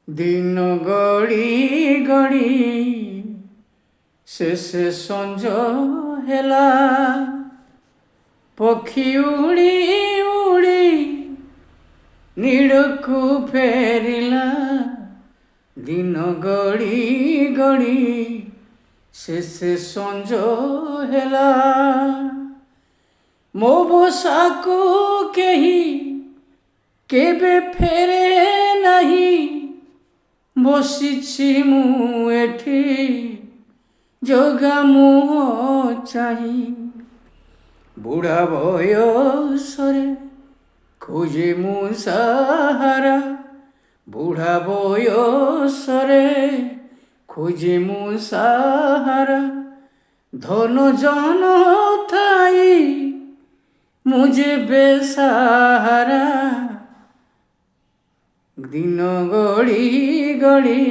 दिन गड़ी गड़ी शेषे संज हेला पक्षी उड़ी उड़ी नीड़कू फेरिला दिन गड़ी गड़ी शेषे संज हेला मो बसाको केही केबे फेरे नहीं बसिछि मु एठी जगा मुह चाही बुढ़ा बयसरे खोजे मु साहारा बुढ़ा बयसरे खोजे मु साहारा धन जन थाई मुझे बेसहारा दिन गड़ी गड़ी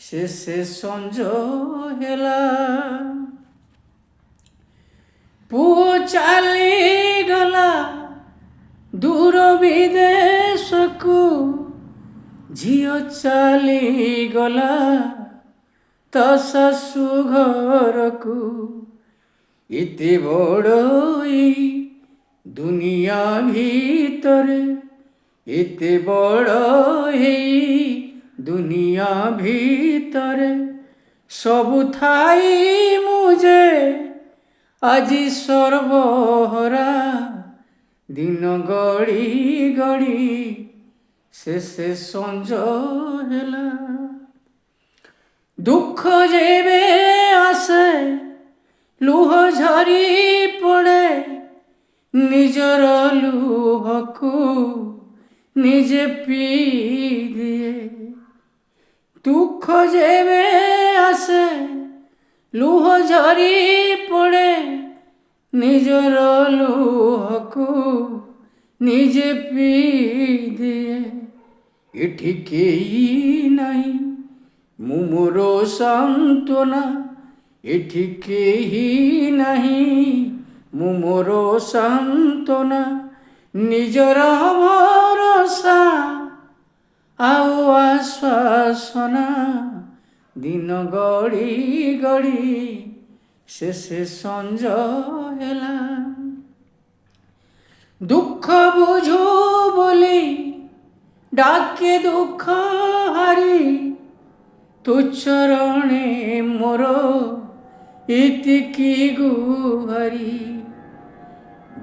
शेषे संज हेला पुओ चली गला दूर विदेश को झियो चली गला ता शाशु घर को एते बड़ई दुनिया भीतरे एते बड़ हेई दुनिया भीतरे सबु थाई मुझे আজি সর্বহরা দিন গড়ি গড়ি শেষে সঞ্জ হেলা দুঃখ যেবে আসে লুহ ঝরি পড়ে নিজর লুহকু নিজে পি দিয়ে দুঃখ যেবে আসে লুহ ঝরি পড়ে নিজর লুহকু নিজে পি দিয়ে এটি কেই নাই মু মোর সান্ত্বনা এটি কেহি নাহি মু মোর সান্ত্বনা নিজর ভরসা আও আশ্বাসনা दिन गड़ी गड़ी शेषे संज हेला दुख बुझू बोली डाके दुख हारी तु चरणे मोर इतिकी गुहारी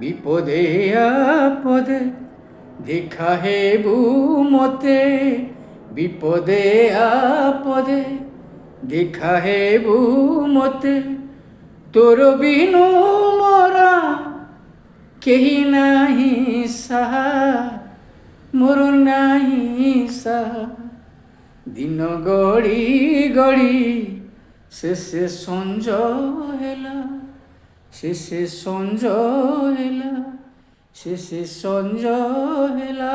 विपदे आपदे देखा हेबु मते विपदे आपदे देखा हेबु मते तोर बिनु मोरा केही नाही साहा मोर नाही साहा दिन गड़ी गड़ी शेषे संज हेला शेषे संज हेला शेषे संज हेला।